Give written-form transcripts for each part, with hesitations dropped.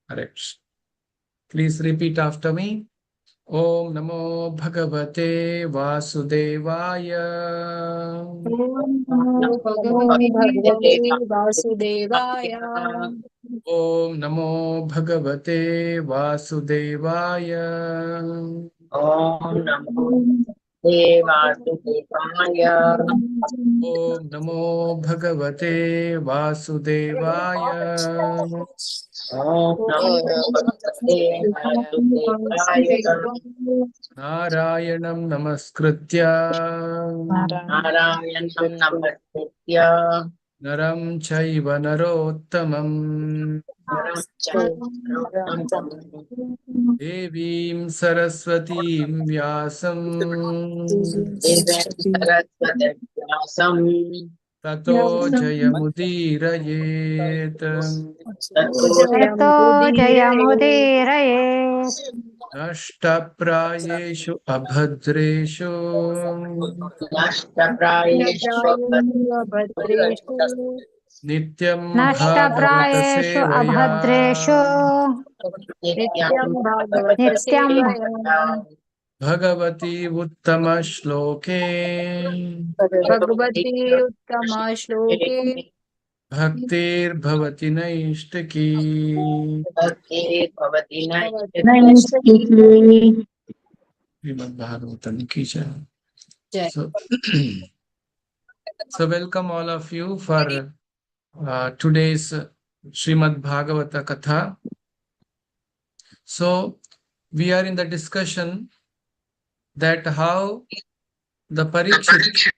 Correct. Please repeat after me. Om Namo Bhagavate Vasudevaya. Om Namo Namo Bhagavate Vasudevaya. Om Namo Bhagavate Vasudevaya. Om Namo Vasudevaya. Om Namo Bhagavate Vasudevaya. Om Namo Bhagavate Vasudevaya. Narayanam Namaskritya Narayanam Namaskritya. Naram Chaiva Narottamam Devim Saraswatim Vyasam Saraswati Tato Jayamudirayet Jayam Tato Udire Jayamudiraye Nashtaprayeshu Abhadreshu Bhadreshu Nityam Bhagavata Nashtaprayeshu Abhadreshu Sevaya Nityam Bhagavata Nityam Sevaya Bhagavati Uttama Shloke Bhagavati Uttama Shloke Bhaktir Bhavati Naishtaki. Bhagavati Namaskritya. Srimad Bhagavatam ki jai. Jai. So welcome all of you for today's Srimad Bhagavata Katha. So we are in the discussion that how the Parikshit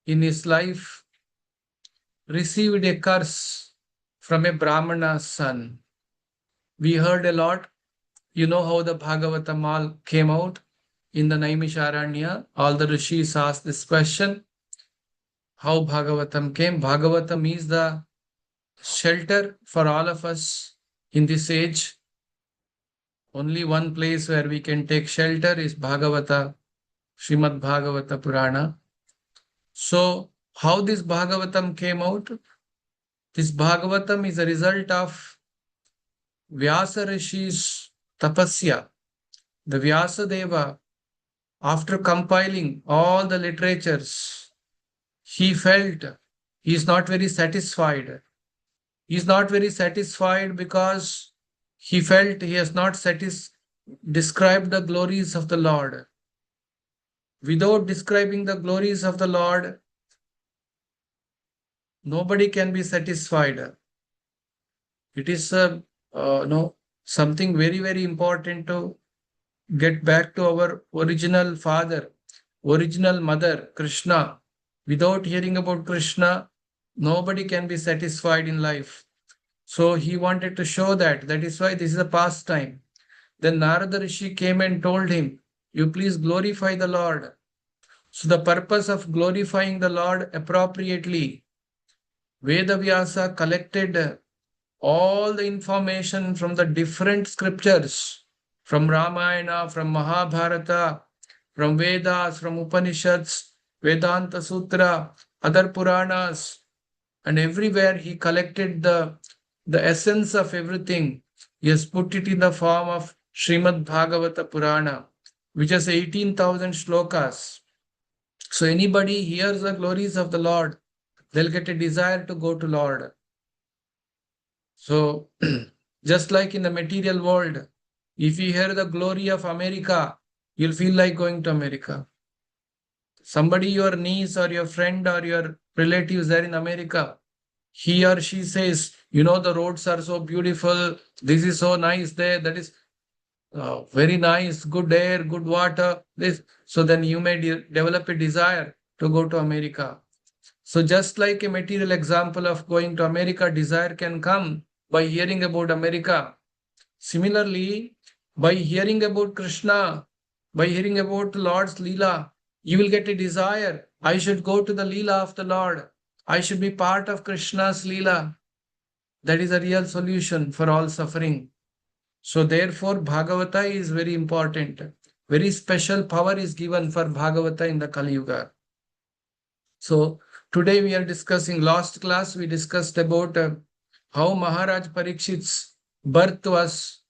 in his life received a curse from a Brahmana's son. We heard a lot. You know how the Bhagavatam all came out in the Naimisharanya. All the rishis asked this question. How Bhagavatam came. Bhagavatam is the shelter for all of us in this age. Only one place where we can take shelter is Bhagavata, Srimad Bhagavata Purana. So, how this Bhagavatam came out? This Bhagavatam is a result of Vyasa Rishi's tapasya. The Vyasa Deva, after compiling all the literatures, he felt he is not very satisfied. He is not very satisfied because he felt he has not described the glories of the Lord. Without describing the glories of the Lord, nobody can be satisfied. It is something very, very important to get back to our original father, original mother, Krishna. Without hearing about Krishna, nobody can be satisfied in life. So he wanted to show that. That is why this is a pastime. Then Narada Rishi came and told him, you please glorify the Lord. So the purpose of glorifying the Lord appropriately, Vedavyasa collected all the information from the different scriptures, from Ramayana, from Mahabharata, from Vedas, from Upanishads, Vedanta Sutra, other Puranas, and everywhere he collected the essence of everything. He has put it in the form of Srimad Bhagavata Purana, which has 18,000 shlokas. So anybody hears the glories of the Lord, they'll get a desire to go to Lord. So just like in the material world, if you hear the glory of America, you'll feel like going to America. Somebody, your niece or your friend or your relatives there in America, he or she says, you know, the roads are so beautiful, this is so nice there, that is very nice, good air, good water. So then you may develop a desire to go to America. So just like a material example of going to America, desire can come by hearing about America. Similarly, by hearing about Krishna, by hearing about the Lord's Leela, you will get a desire. I should go to the Leela of the Lord. I should be part of Krishna's Leela. That is a real solution for all suffering. So therefore, Bhagavata is very important. Very special power is given for Bhagavata in the Kali Yuga. So today we are discussing, last class we discussed about how Maharaj Parikshit's birth was,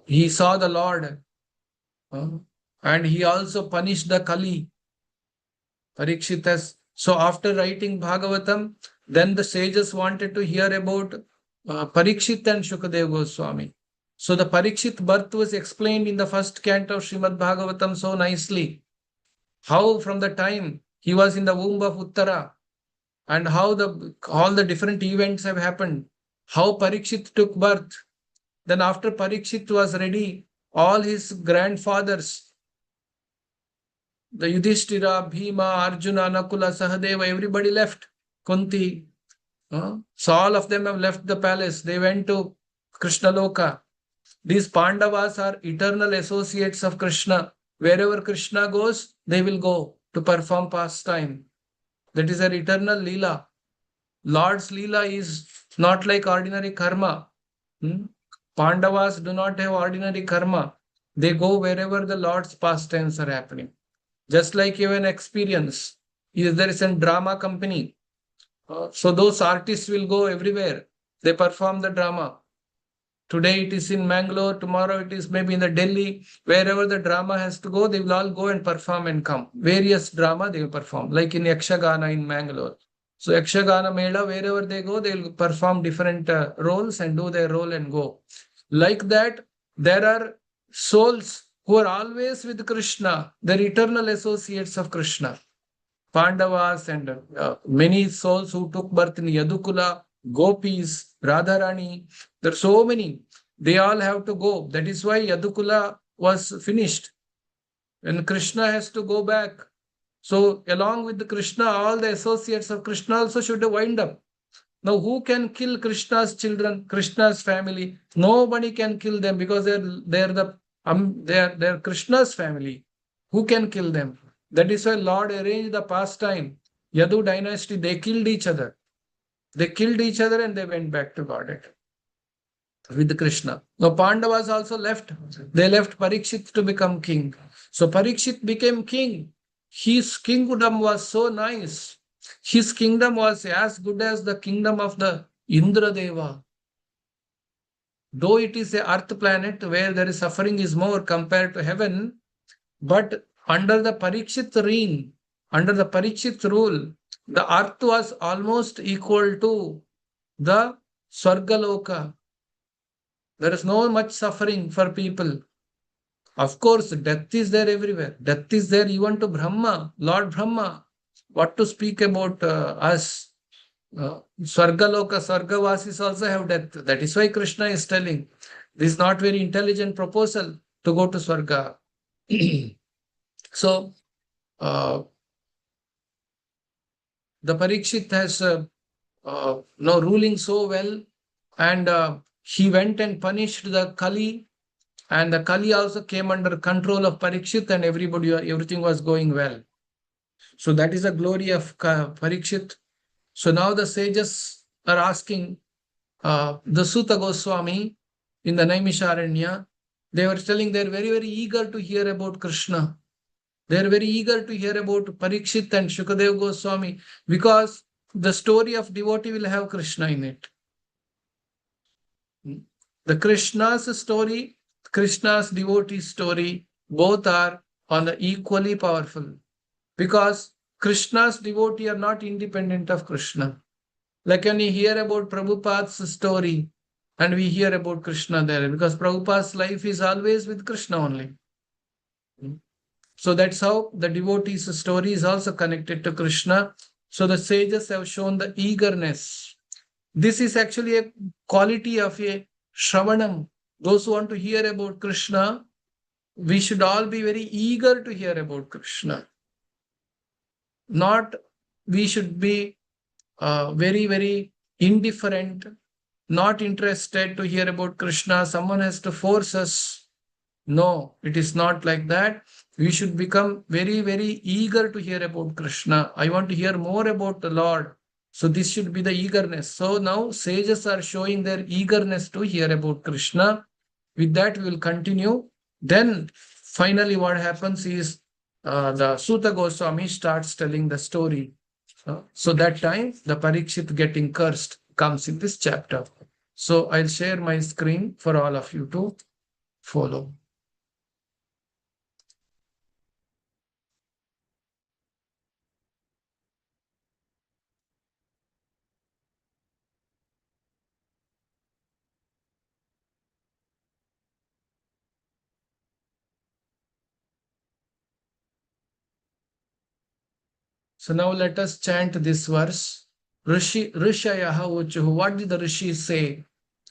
he saw the Lord, and he also punished the Kali. Parikshit has, so after writing Bhagavatam, then the sages wanted to hear about Parikshit and Shukadev Goswami. So the Parikshit birth was explained in the first canto of Srimad Bhagavatam so nicely. How from the time he was in the womb of Uttara, and how all the different events have happened, how Parikshit took birth. Then after Parikshit was ready, all his grandfathers, the Yudhishthira, Bhima, Arjuna, Nakula, Sahadeva, everybody left. Kunti. So all of them have left the palace. They went to Krishna Loka. These Pandavas are eternal associates of Krishna. Wherever Krishna goes, they will go to perform pastime. That is an eternal Leela. Lord's Leela is not like ordinary karma. Pandavas do not have ordinary karma. They go wherever the Lord's pastimes are happening. Just like you have an experience. If there is a drama company, so those artists will go everywhere. They perform the drama. Today it is in Mangalore, tomorrow it is maybe in the Delhi. Wherever the drama has to go, they will all go and perform and come. Various drama they will perform, like in Yakshagana in Mangalore. So Yakshagana Mela, wherever they go, they will perform different roles and do their role and go. Like that, there are souls who are always with Krishna. They're eternal associates of Krishna. Pandavas and many souls who took birth in Yadukula, Gopis, Radharani. There are so many. They all have to go. That is why Yadukula was finished. And Krishna has to go back. So along with the Krishna, all the associates of Krishna also should wind up. Now who can kill Krishna's children, Krishna's family? Nobody can kill them because they're Krishna's family. Who can kill them? That is why Lord arranged the pastime. Yadu dynasty, they killed each other. They killed each other and they went back to Godhead with Krishna. Now Pandavas also left. They left Parikshit to become king. So Parikshit became king. His kingdom was so nice. His kingdom was as good as the kingdom of the Indra Deva. Though it is a earth planet where there is suffering is more compared to heaven, but under the Parikshit reign, under the Parikshit rule, the earth was almost equal to the Swargaloka. There is no much suffering for people. Of course, death is there everywhere. Death is there even to Brahma, Lord Brahma. What to speak about us? Swargaloka, Swargavasis also have death. That is why Krishna is telling, this is not very intelligent proposal to go to Swarga. So, the Parikshit has now ruling so well, and he went and punished the Kali, and the Kali also came under control of Parikshit, and everything was going well. So that is the glory of Parikshit. So now the sages are asking the Suta Goswami in the Naimisharanya. They were telling they're very, very eager to hear about Krishna. They're very eager to hear about Parikshit and Shukadev Goswami because the story of devotee will have Krishna in it. The Krishna's story, Krishna's devotee story, both are on the equally powerful because Krishna's devotee are not independent of Krishna. Like when we hear about Prabhupada's story and we hear about Krishna there because Prabhupada's life is always with Krishna only. So that's how the devotee's story is also connected to Krishna. So the sages have shown the eagerness. This is actually a quality of a Shravanam. Those who want to hear about Krishna, we should all be very eager to hear about Krishna. Not we should be very, very indifferent, not interested to hear about Krishna. Someone has to force us. No, it is not like that. We should become very, very eager to hear about Krishna. I want to hear more about the Lord. So this should be the eagerness. So now sages are showing their eagerness to hear about Krishna. With that, we will continue. Then finally what happens is the Suta Goswami starts telling the story. So that time, the Parikshit getting cursed comes in this chapter. So I'll share my screen for all of you to follow. So now let us chant this verse. Rishayaha Uchuhu. What did the Rishi say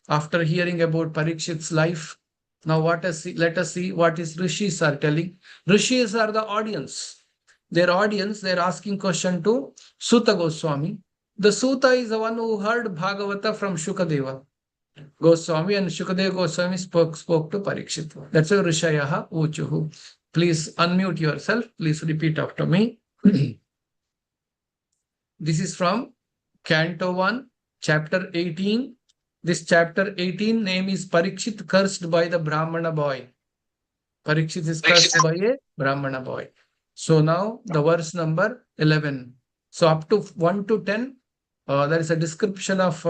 after hearing about Parikshit's life? Now let us see what his Rishis are telling. Rishis are the audience. Their audience, they're asking question to Suta Goswami. The Suta is the one who heard Bhagavata from Shukadeva Goswami, and Shukadeva Goswami spoke to Parikshit. That's why Rishayaha Uchuhu. Please unmute yourself. Please repeat after me. This is from Canto 1, Chapter 18. This Chapter 18 name is Parikshit cursed by the Brahmana boy. Parikshit is cursed by a Brahmana boy. So now the verse number 11. So up to 1 to 10, there is a description of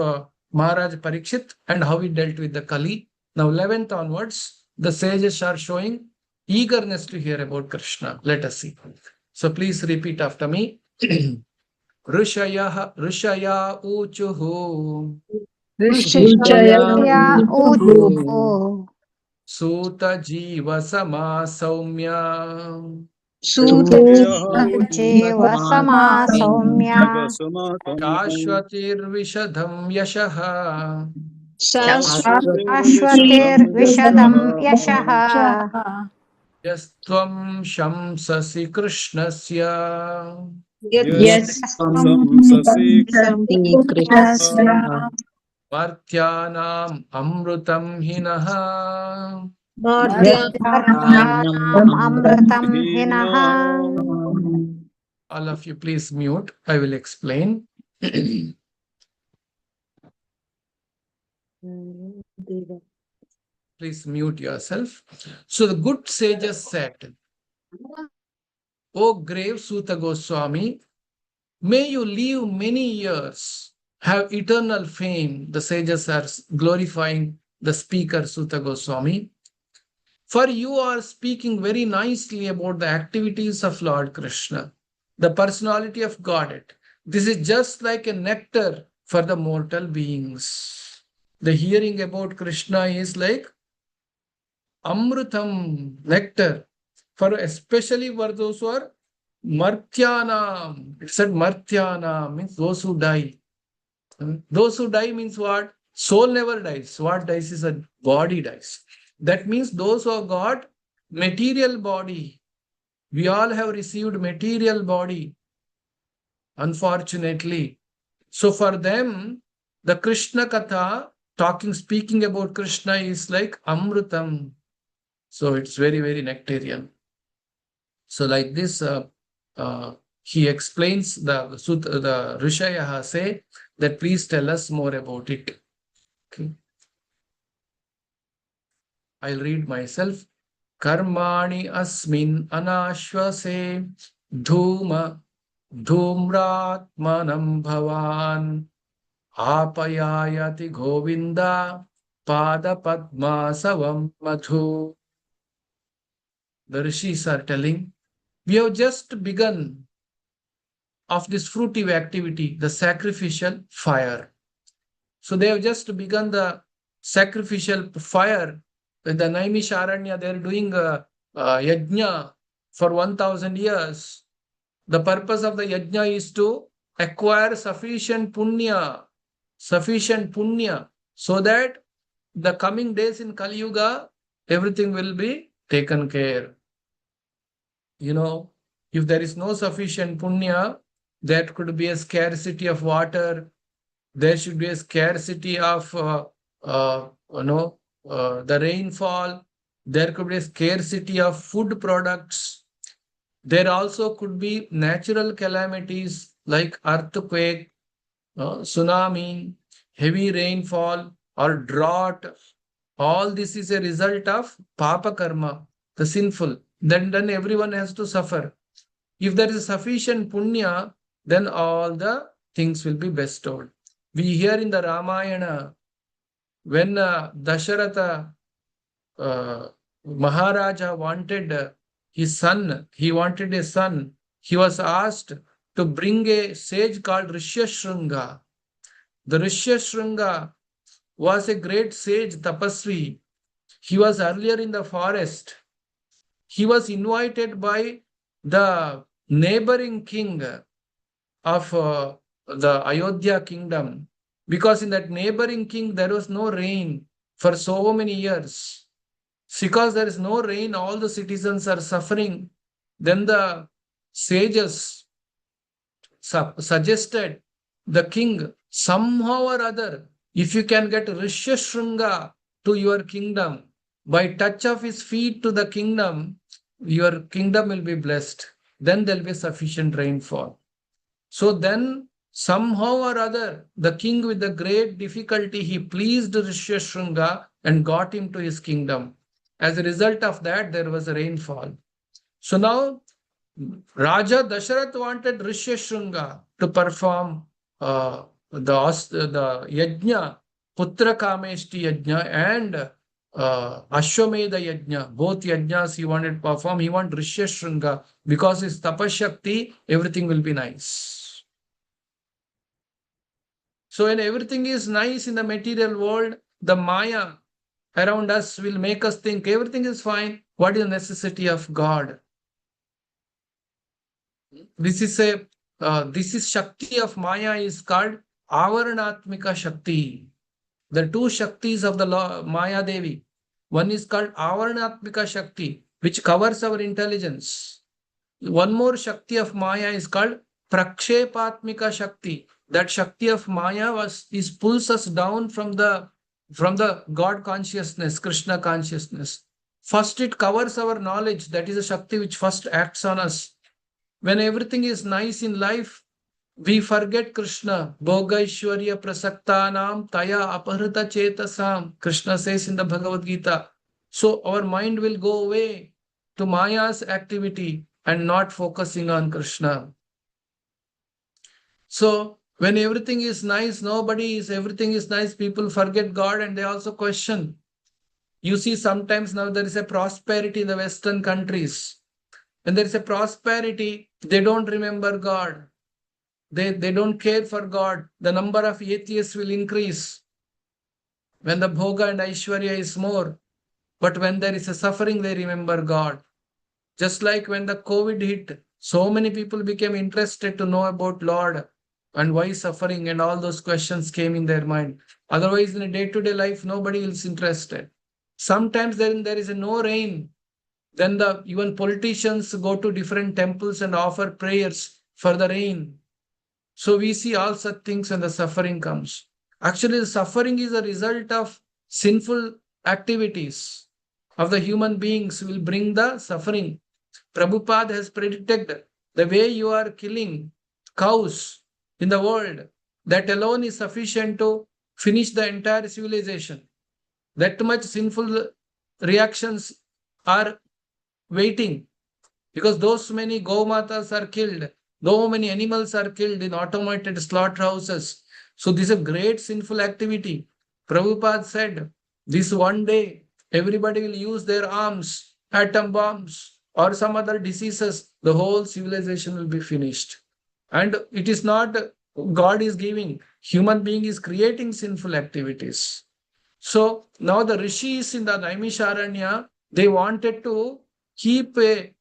Maharaj Parikshit and how he dealt with the Kali. Now 11th onwards, the sages are showing eagerness to hear about Krishna. Let us see. So please repeat after me. Rishaya uchuhu ऋषया ऊचुः Suta jiva sama saumya सूतजीव समा Saumya Shashvatirvishadham yashaha शाश्वतिर्विशदं यशः Yastvam shamsasi krishnasya Yes, Krishna. Martyanam amrutam hinaha. अर्थानाम् अमृतं हिनः All of you please mute. I will explain. Please mute yourself. So the good sages said, O grave Suta Goswami, may you live many years, have eternal fame. The sages are glorifying the speaker Suta Goswami. For you are speaking very nicely about the activities of Lord Krishna, the personality of Godhead. This is just like a nectar for the mortal beings. The hearing about Krishna is like Amrutam, nectar, for especially for those who are Martyanam. It said Martyanam means those who die. Those who die means what? Soul never dies. What dies is a body dies. That means those who have got material body. We all have received material body, unfortunately. So for them, the Krishna Katha, speaking about Krishna is like Amrutam. So it's very, very nectarian. So like this, he explains the Rishayaha say that please tell us more about it. Okay. I'll read myself. Karmani asmin anashvase dhuma dhumratmanam bhavan apayayati govinda pada padmasavam madhu. The rishis are telling, we have just begun of this fruitive activity, the sacrificial fire. So they have just begun the sacrificial fire. With the Naimisharanya, they are doing a yajna for 1000 years. The purpose of the yajna is to acquire sufficient punya, so that the coming days in Kali Yuga, everything will be taken care. You know, if there is no sufficient punya, there could be a scarcity of water. There should be a scarcity of, the rainfall. There could be a scarcity of food products. There also could be natural calamities like earthquake, tsunami, heavy rainfall, or drought. All this is a result of papa karma, the sinful. Then everyone has to suffer. If there is sufficient punya, then all the things will be bestowed. We hear in the Ramayana when Dasharatha Maharaja wanted his son, he wanted a son, he was asked to bring a sage called Rishyasringa. The Rishyasringa was a great sage, tapasvi. He was earlier in the forest. He was invited by the neighboring king of the Ayodhya kingdom, because in that neighboring king there was no rain for so many years. Because there is no rain, all the citizens are suffering. Then the sages suggested the king, somehow or other, if you can get Rishyasringa to your kingdom, by touch of his feet to the kingdom, your kingdom will be blessed. Then there will be sufficient rainfall. So then, somehow or other, the king with the great difficulty, he pleased Rishyasringa and got him to his kingdom. As a result of that, there was a rainfall. So now, Raja Dasharath wanted Rishyasringa to perform the yajna, Putra Kameshti yajna and Ashwamedha yajna. Both yajnas he wanted to perform. He wanted Rishyasringa because his tapashakti, everything will be nice. So when everything is nice in the material world, the Maya around us will make us think everything is fine. What is the necessity of God? This is Shakti of Maya is called Avaranatmika Shakti. The two Shaktis of the Maya Devi. One is called Avaranatmika Shakti, which covers our intelligence. One more Shakti of Maya is called Prakshepatmika Shakti. That Shakti of Maya pulls us down from the God consciousness, Krishna consciousness. First, it covers our knowledge. That is a Shakti which first acts on us. When everything is nice in life, we forget Krishna. Bhogaishwarya prasaktanam taya aparita chetasam. Krishna says in the Bhagavad Gita. So our mind will go away to Maya's activity and not focusing on Krishna. So when everything is nice, everything is nice, people forget God and they also question. You see, sometimes now there is a prosperity in the Western countries. When there is a prosperity, they don't remember God. They don't care for God. The number of atheists will increase when the bhoga and aishwarya is more. But when there is a suffering, they remember God. Just like when the COVID hit, so many people became interested to know about Lord and why suffering, and all those questions came in their mind. Otherwise, in a day-to-day life, nobody is interested. Sometimes then there is no rain. Then even politicians go to different temples and offer prayers for the rain. So we see all such things when the suffering comes. Actually, the suffering is a result of sinful activities of the human beings will bring the suffering. Prabhupada has predicted the way you are killing cows in the world, that alone is sufficient to finish the entire civilization. That much sinful reactions are waiting, because those many Gaumatas are killed, so many animals are killed in automated slaughterhouses. So this is a great sinful activity. Prabhupada said, this one day, everybody will use their arms, atom bombs, or some other diseases. The whole civilization will be finished. And it is not God is giving. Human being is creating sinful activities. So now the rishis in the Naimisharanya, they wanted to keep a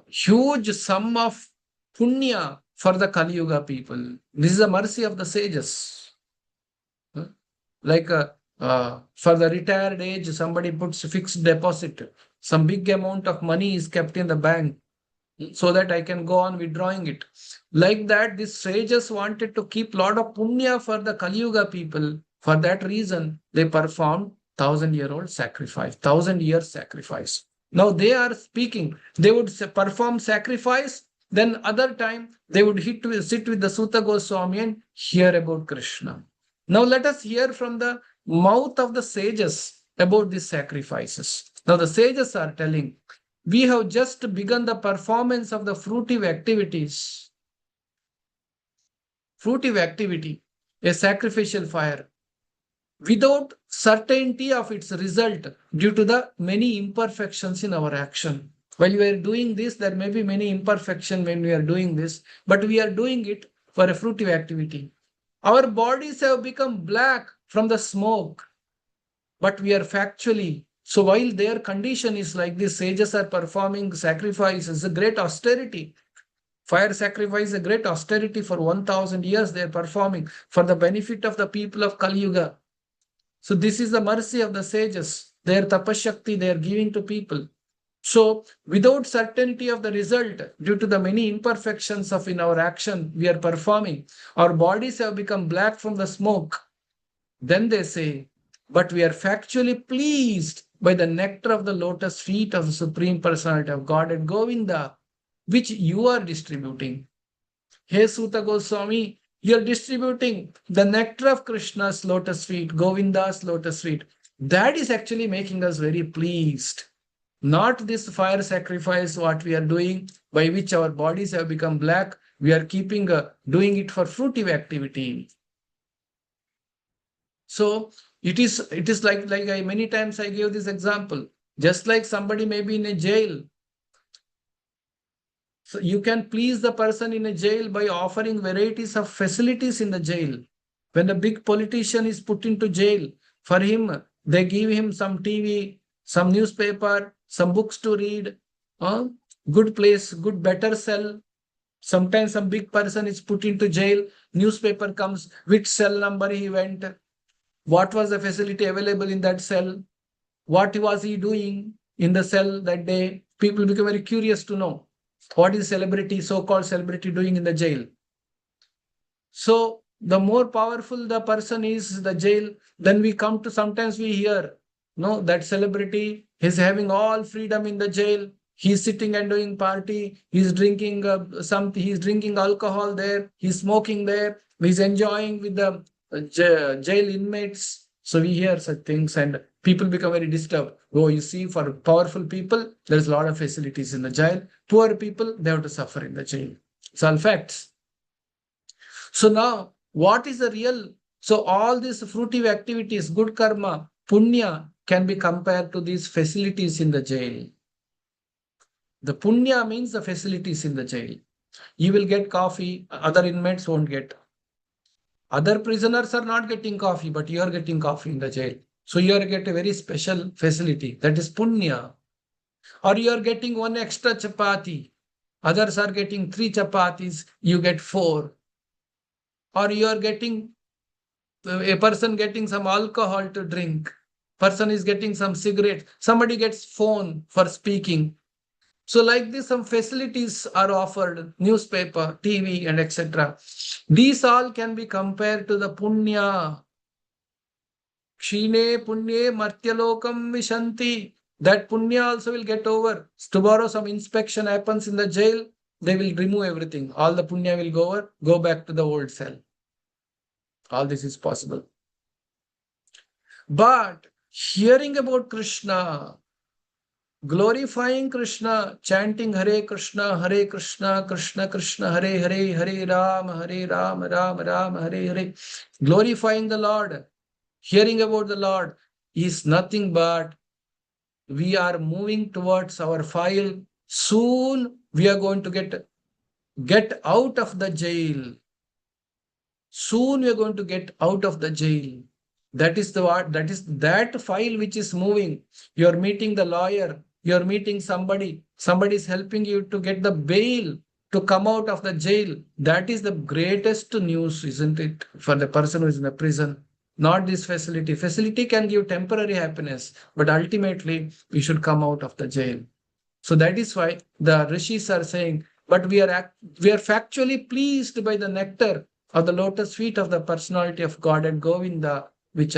huge sum of punya for the Kali Yuga people. This is the mercy of the sages. Like for the retired age, somebody puts fixed deposit. Some big amount of money is kept in the bank so that I can go on withdrawing it. Like that, these sages wanted to keep lot of punya for the Kali Yuga people. For that reason, they performed 1,000-year-old sacrifice, 1,000-year sacrifice. Now they are speaking. They would perform sacrifice. Then other time, they would sit with the Sutta Goswami and hear about Krishna. Now let us hear from the mouth of the sages about these sacrifices. Now the sages are telling, we have just begun the performance of the fruitive activities. Fruitive activity, a sacrificial fire. without certainty of its result due to the many imperfections in our action. While we are doing this, there may be many imperfections when we are doing this, but we are doing it for a fruitive activity. Our bodies have become black from the smoke, but we are factually. So while their condition is like this, sages are performing sacrifices, a great austerity. Fire sacrifice, a great austerity for 1000 years they are performing for the benefit of the people of Kali Yuga. So this is the mercy of the sages, their tapashakti they are giving to people. So without certainty of the result, due to the many imperfections of in our action we are performing, our bodies have become black from the smoke. Then they say, but we are factually pleased by the nectar of the lotus feet of the Supreme Personality of Godhead Govinda, which you are distributing. Hey Suta Goswami, you are distributing the nectar of Krishna's lotus feet, Govinda's lotus feet. That is actually making us very pleased. Not this fire sacrifice, what we are doing, by which our bodies have become black. We are doing it for fruitive activity. So it is like I many times I gave this example. Just like somebody may be in a jail. So you can please the person in a jail by offering varieties of facilities in the jail. When a big politician is put into jail, for him, they give him some TV, some newspaper, some books to read, good place, good better cell. Sometimes some big person is put into jail, newspaper comes, which cell number he went, what was the facility available in that cell, what was he doing in the cell that day. People become very curious to know what is celebrity, so-called celebrity, doing in the jail. So the more powerful the person is, the jail, then we come to, sometimes we hear, no, that celebrity is having all freedom in the jail. He's sitting and doing party. He's drinking he's drinking alcohol there. He's smoking there. He's enjoying with the jail inmates. So we hear such things and people become very disturbed. Oh, you see, for powerful people, there's a lot of facilities in the jail. Poor people, they have to suffer in the jail. It's all facts. So now, what is the real? So all these fruitive activities, good karma, punya, can be compared to these facilities in the jail. The punya means the facilities in the jail. You will get coffee, other inmates won't get. Other prisoners are not getting coffee, but you are getting coffee in the jail. So you are getting a very special facility, that is punya. Or you are getting one extra chapati. Others are getting 3 chapatis, you get 4. Or you are getting a person getting some alcohol to drink. Person is getting some cigarette. Somebody gets phone for speaking. So like this, some facilities are offered, newspaper, TV, and etc. These all can be compared to the punya. Kshine punye martyalokam vishanti. That punya also will get over. Tomorrow some inspection happens in the jail, they will remove everything. All the punya will go over, go back to the old cell. All this is possible. But hearing about Krishna, glorifying Krishna, chanting Hare Krishna, Krishna Krishna, Hare Hare, Hare Rama, Ram Ram, Hare Hare, glorifying the Lord, hearing about the Lord is nothing but we are moving towards our file. Soon we are going to get out of the jail. Soon we are going to get out of the jail. That is that file which is moving. You are meeting the lawyer. You are meeting somebody. Somebody is helping you to get the bail to come out of the jail. That is the greatest news, isn't it? For the person who is in the prison. Not this facility. Facility can give temporary happiness, but ultimately we should come out of the jail. So that is why the rishis are saying, but we are factually pleased by the nectar of the lotus feet of the personality of God and Govinda, which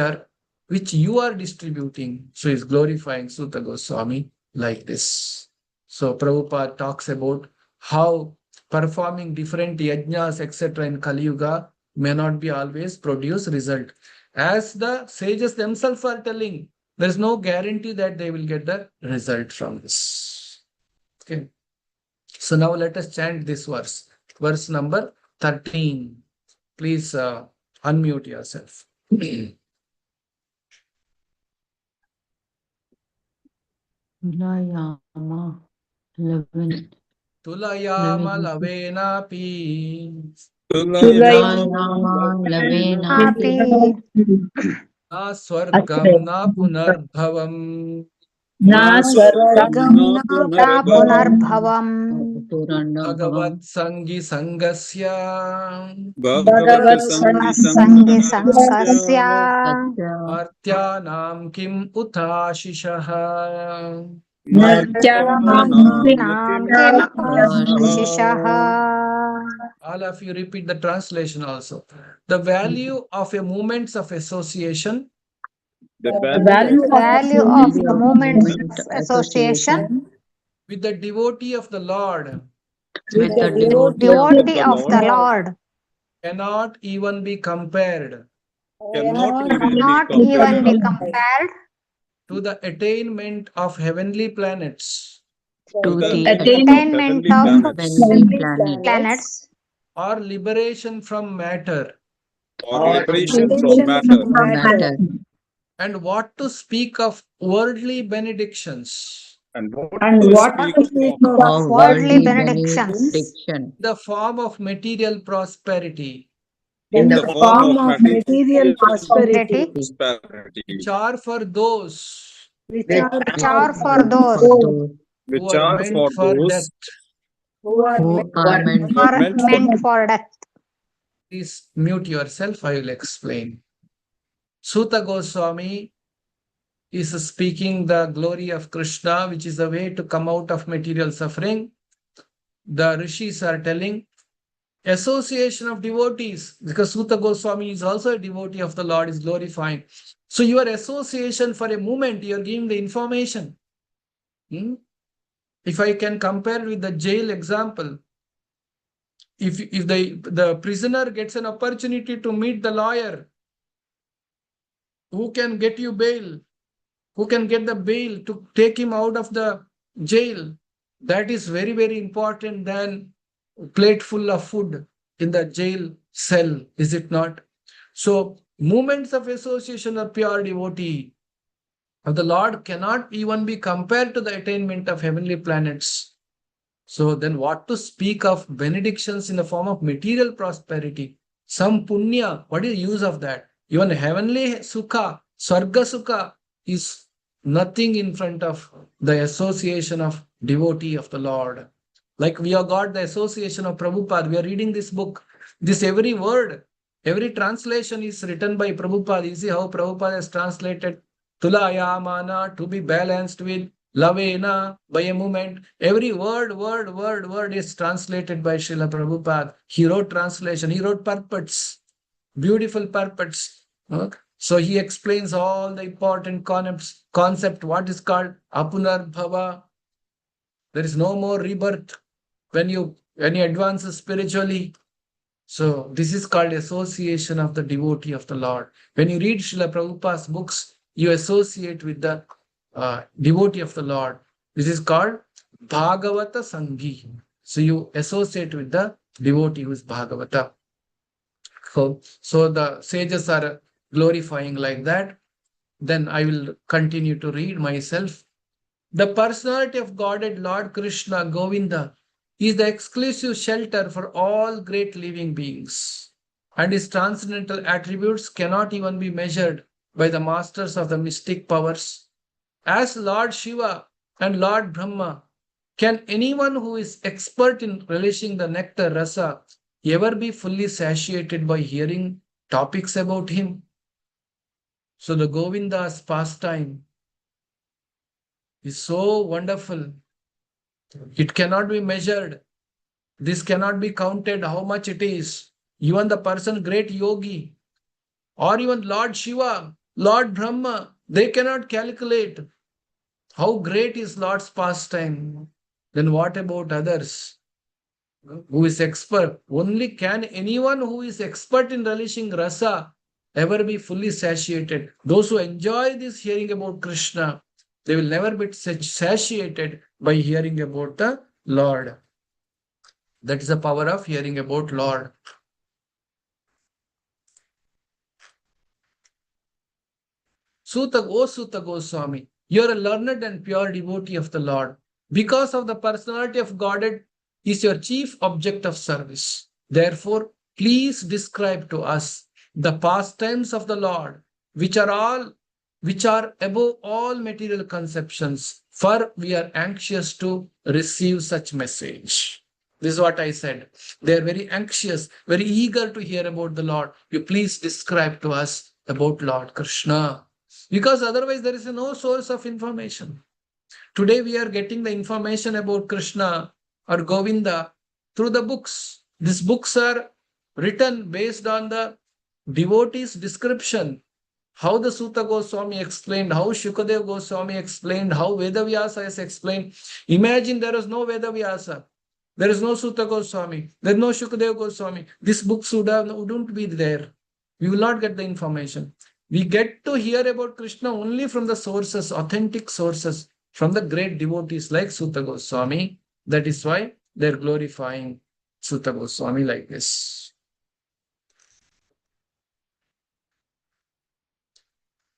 you are distributing. So he's glorifying Suta Goswami like this. So Prabhupada talks about how performing different yajnas, etc. in Kali Yuga may not be always produce result. As the sages themselves are telling, there is no guarantee that they will get the result from this. Okay. So now let us chant this verse. Verse number 13. Please unmute yourself. Tulayama Lavin Tulayama lavenapi Tulayama Api Lavenapi na swargam na punarbhavam Na Swargam Swargam na ta punarbhavam Bhagavat Puranabhavam Sangi Sangasya Bhagavat Sangi Vasangi Sangasya Sangasya Satya Martyanam kim uthashishaha. Martyanam Nam Kim kim Utashaha. Shishaha. All of you repeat the translation also. The value of a moments of association The The value value of of Value of value the of moments moment of association association with the devotee of the Lord with the the devotee of devotee the of the Lord Lord cannot even be compared cannot even be cannot even be compared compared to the attainment of heavenly planets to the attainment attainment of attainment heavenly of planets heavenly planets or liberation from matter. or or liberation from liberation matter. from matter. And what to speak of worldly benedictions And what And to what speak to speak of of of worldly worldly worldly benedictions benediction in the form of material prosperity, in in the the form form of of material material prosperity, prosperity which prosperity, are for those which which are which are are for for for those those who which who are are meant for for death. those who are who meant are meant for are death. meant for death. Please mute yourself, I will explain. Suta Goswami is speaking the glory of Krishna, which is the way to come out of material suffering. The rishis are telling association of devotees, because Suta Goswami is also a devotee of the Lord, is glorifying. So your association for a moment, you are giving the information. If I can compare with the jail example, if the prisoner gets an opportunity to meet the lawyer, who can get you bail, who can get the bail to take him out of the jail, that is very, very important than a plate full of food in the jail cell, is it not? So moments of association of pure devotee of the Lord cannot even be compared to the attainment of heavenly planets. So then what to speak of benedictions in the form of material prosperity? Some punya, what is the use of that? Even heavenly sukha, sarga sukha is nothing in front of the association of devotee of the Lord. Like we have got the association of Prabhupada. We are reading this book. This every word, every translation is written by Prabhupada. You see how Prabhupada has translated Tulayamana to be balanced with Lavena by a moment. Every word is translated by Srila Prabhupada. He wrote translation, he wrote purports, beautiful purports. Okay? So he explains all the important concept, what is called Apunar Bhava. There is no more rebirth when you advance spiritually. So this is called association of the devotee of the Lord. When you read Srila Prabhupada's books, you associate with the devotee of the Lord. This is called Bhagavata Sanghi. So you associate with the devotee who is Bhagavata. So the sages are glorifying like that. Then I will continue to read myself. The personality of Godhead Lord Krishna Govinda is the exclusive shelter for all great living beings, and his transcendental attributes cannot even be measured by the masters of the mystic powers. As Lord Shiva and Lord Brahma, can anyone who is expert in relishing the nectar rasa ever be fully satiated by hearing topics about him? So the Govinda's pastime is so wonderful. It cannot be measured. This cannot be counted how much it is. Even the person, great yogi, or even Lord Shiva, Lord Brahma, they cannot calculate how great is Lord's pastime. Then what about others? Who is expert? Only can anyone who is expert in relishing rasa ever be fully satiated. Those who enjoy this hearing about Krishna, they will never be satiated by hearing about the Lord. That is the power of hearing about Lord. Suta Goswami, You are a learned and pure devotee of the Lord. Because of the personality of Godhead is your chief object of service. Therefore, please describe to us the pastimes of the Lord, which are above all material conceptions, for we are anxious to receive such message. This is what I said. They are very anxious, very eager to hear about the Lord. You please describe to us about Lord Krishna. Because otherwise there is no source of information. Today we are getting the information about Krishna or Govinda through the books. These books are written based on the devotee's description. How the Sutta Goswami explained, how Shukadev Goswami explained, how Vedavyasa has explained. Imagine there is no Vedavyasa. There is no Sutta Goswami. There is no Shukadev Goswami. These books wouldn't be there. We will not get the information. We get to hear about Krishna only from the sources, authentic sources, from the great devotees like Sutta Goswami. That is why they're glorifying Sutta Goswami like this.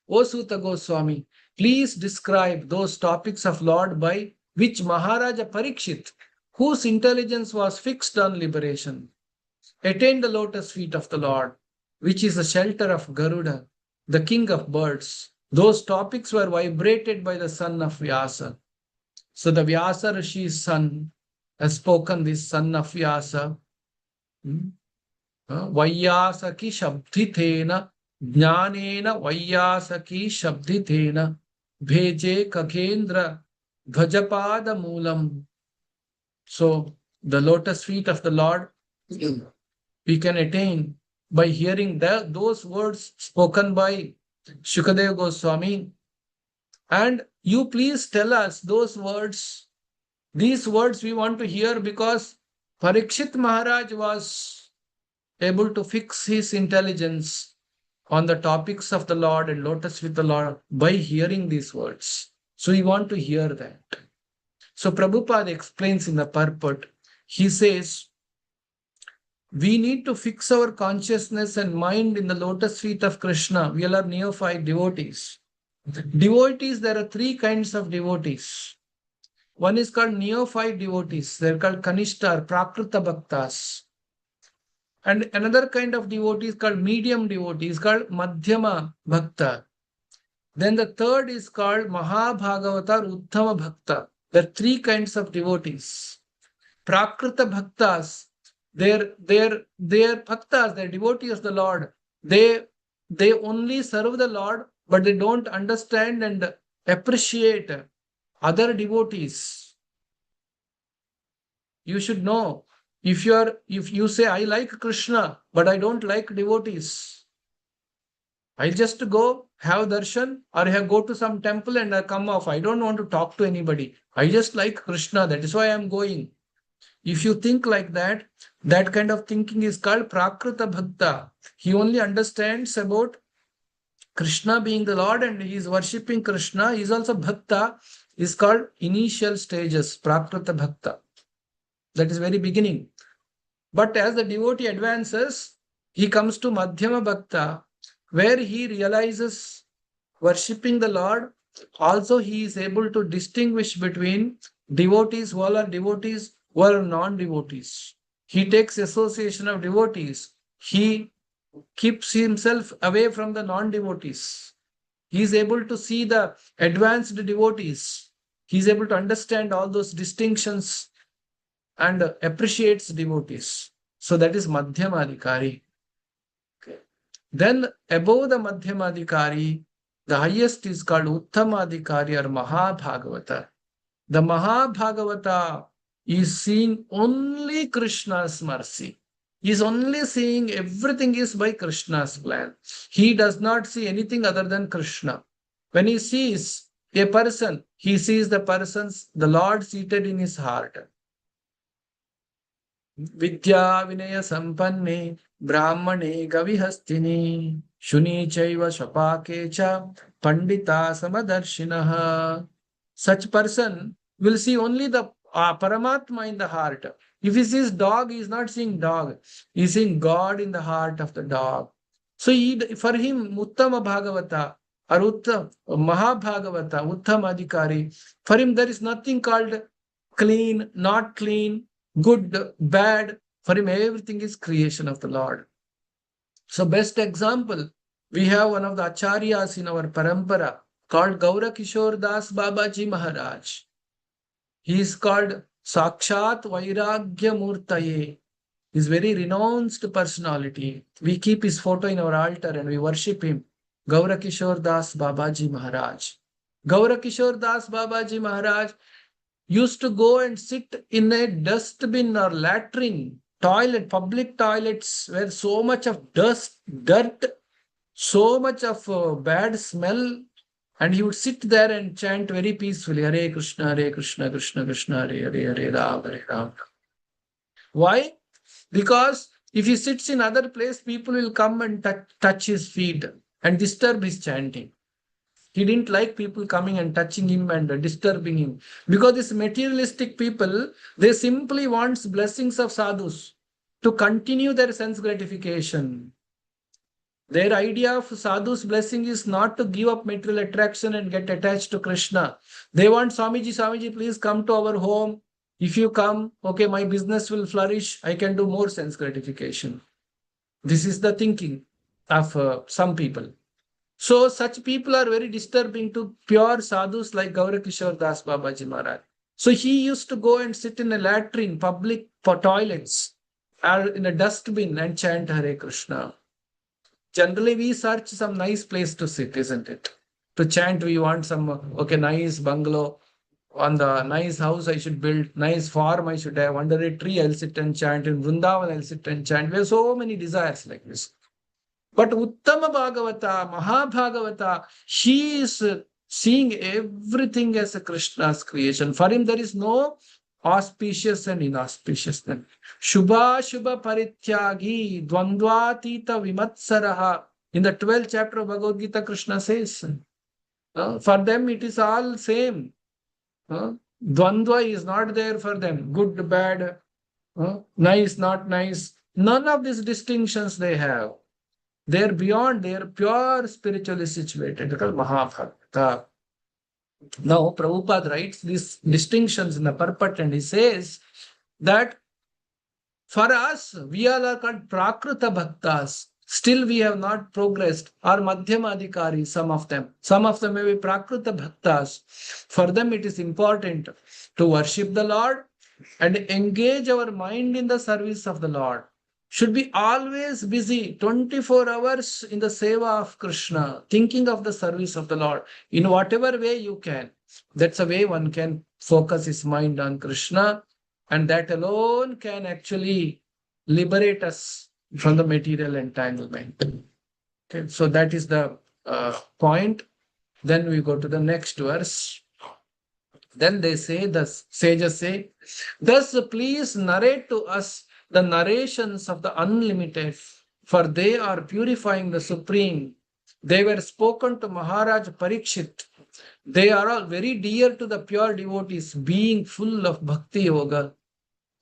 O Sutta Goswami, please describe those topics of Lord by which Maharaja Parikshit, whose intelligence was fixed on liberation, attained the lotus feet of the Lord, which is the shelter of Garuda, the king of birds. Those topics were vibrated by the son of Vyasa. So the Vyasa Rishi's son has spoken, this son of Vyasa. Vaiyasaki Shabdhitena, Jnanena Vaiyasaki Shabdhitena, Bheje Kakendra, Bhajapada Moolam. So the lotus feet of the Lord we can attain by hearing those words spoken by Shukadev Goswami. And you please tell us those words. These words we want to hear because Parikshit Maharaj was able to fix his intelligence on the topics of the Lord and lotus with the Lord by hearing these words. So we want to hear that. So Prabhupada explains in the purport, he says, we need to fix our consciousness and mind in the lotus feet of Krishna. We all are neophyte devotees. Devotees, there are three kinds of devotees. One is called neophyte devotees. They're called Kanishta or Prakrita Bhaktas. And another kind of devotee is called medium devotee, is called Madhyama Bhakta. Then the third is called Mahabhagavata or Uttama Bhakta. There are three kinds of devotees. Prakrita Bhaktas, they're bhaktas, they're devotees of the Lord. They only serve the Lord, but they don't understand and appreciate other devotees. You should know, if you say, I like Krishna, but I don't like devotees, I just go have darshan or go to some temple and I come off. I don't want to talk to anybody. I just like Krishna. That is why I'm going. If you think like that, that kind of thinking is called Prakrita Bhakta. He only understands about Krishna being the Lord and he is worshipping Krishna. He is also Bhakta. Is called initial stages, Prakrita Bhakta. That is very beginning. But as the devotee advances, he comes to Madhyama Bhakta, where he realizes worshipping the Lord. Also, he is able to distinguish between devotees who are devotees, who are non-devotees. He takes association of devotees. He keeps himself away from the non-devotees. He is able to see the advanced devotees. He is able to understand all those distinctions and appreciates devotees. So that is Madhyamadikari. Okay. Then above the Madhyamadikari, the highest is called Uttamadikari or Mahabhagavata. The Mahabhagavata is seeing only Krishna's mercy. He is only seeing everything is by Krishna's plan. He does not see anything other than Krishna. When he sees a person, he sees the Lord seated in his heart. Vidya Vinaya Sampanne Brahmane Gavihastini Shuni Chaiva Shapakecha Pandita Samadarshinaha. Such person will see only the Paramatma in the heart. If he sees dog, he is not seeing dog. He is seeing God in the heart of the dog. So for him, Uttama Bhagavata or Mahabhagavata, Uttam Adhikari, for him there is nothing called clean, not clean, good, bad. For him, everything is creation of the Lord. So, best example, we have one of the acharyas in our parampara called Gaura Kishore Das Babaji Maharaj. He is called Sakshat Vairagya Murtaye. He is very renounced personality. We keep his photo in our altar and we worship him. Gaura Kishore Das Babaji Maharaj. Gaura Kishore Das Babaji Maharaj used to go and sit in a dustbin or latrine, toilet, public toilets where so much of dust, dirt, so much of bad smell, and he would sit there and chant very peacefully, Hare Krishna, Krishna Krishna, Hare Ram, Hare Ram. Why? Because if he sits in other place, people will come and touch his feet and disturb his chanting. He didn't like people coming and touching him and disturbing him. Because these materialistic people, they simply want blessings of sadhus to continue their sense gratification. Their idea of sadhu's blessing is not to give up material attraction and get attached to Krishna. They want Swamiji, please come to our home. If you come, okay, my business will flourish. I can do more sense gratification. This is the thinking of some people. So such people are very disturbing to pure sadhus like Gaura Kishore Das Babaji Maharaj. So he used to go and sit in a latrine, public for toilets, or in a dustbin and chant Hare Krishna. Generally, we search some nice place to sit, isn't it? To chant, we want some, okay, nice bungalow, on the nice house I should build, nice farm I should have, under a tree I'll sit and chant, in Vrindavan I'll sit and chant. We have so many desires like this. But Uttama Bhagavata, Mahabhagavata, he is seeing everything as a Krishna's creation. For him, there is no auspicious and inauspicious. Shubha Shubha Parityagi, Dvandvatita Vimatsaraha. In the 12th chapter of Bhagavad Gita, Krishna says, for them it is all same. Dvandva is not there for them. Good, bad, nice, not nice. None of these distinctions they have. They are beyond, they are pure spiritually situated. They are Mahabhagavata. Now, Prabhupada writes these distinctions in the purport and he says that for us, we all are called Prakruta Bhaktas. Still, we have not progressed. Or Madhyamadhikari, some of them. Some of them may be Prakruta Bhaktas. For them, it is important to worship the Lord and engage our mind in the service of the Lord. Should be always busy, 24 hours in the seva of Krishna, thinking of the service of the Lord in whatever way you can. That's a way one can focus his mind on Krishna, and that alone can actually liberate us from the material entanglement. Okay, so that is the point. Then we go to the next verse. Then they say, the sages say, thus please narrate to us the narrations of the unlimited, for they are purifying the supreme. They were spoken to Maharaj Parikshit. They are all very dear to the pure devotees, being full of bhakti yoga.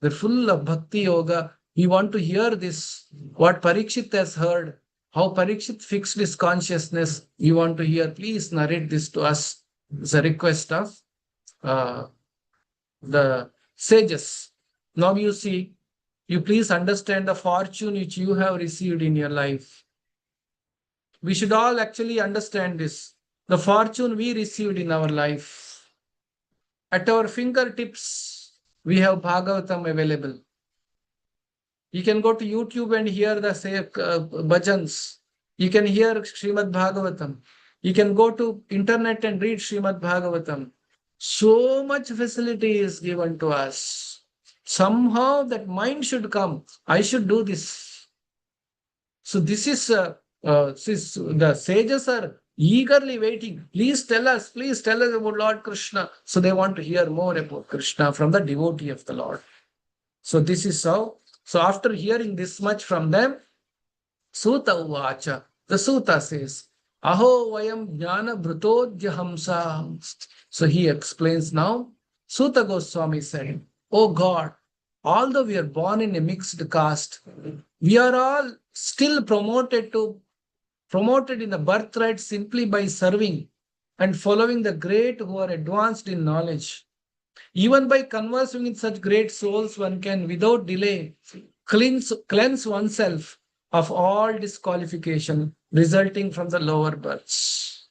They're full of bhakti yoga. We want to hear this, what Parikshit has heard, how Parikshit fixed his consciousness. We want to hear. Please narrate this to us. It's a request of the sages. Now you see, you please understand the fortune which you have received in your life. We should all actually understand this. The fortune we received in our life. At our fingertips, we have Bhagavatam available. You can go to YouTube and hear the bhajans. You can hear Srimad Bhagavatam. You can go to internet and read Srimad Bhagavatam. So much facility is given to us. Somehow that mind should come. I should do this. So this is the sages are eagerly waiting. Please tell us about Lord Krishna. So they want to hear more about Krishna from the devotee of the Lord. So this is how. So after hearing this much from them, Suta Uvacha, the Suta says, Aho Vayam Jnana Bhrutodhya Hamsa. So he explains now. Suta Goswami said, Oh God, although we are born in a mixed caste, we are all still promoted to promoted in the birthright simply by serving and following the great who are advanced in knowledge. Even by conversing with such great souls, one can without delay cleanse oneself of all disqualification resulting from the lower births.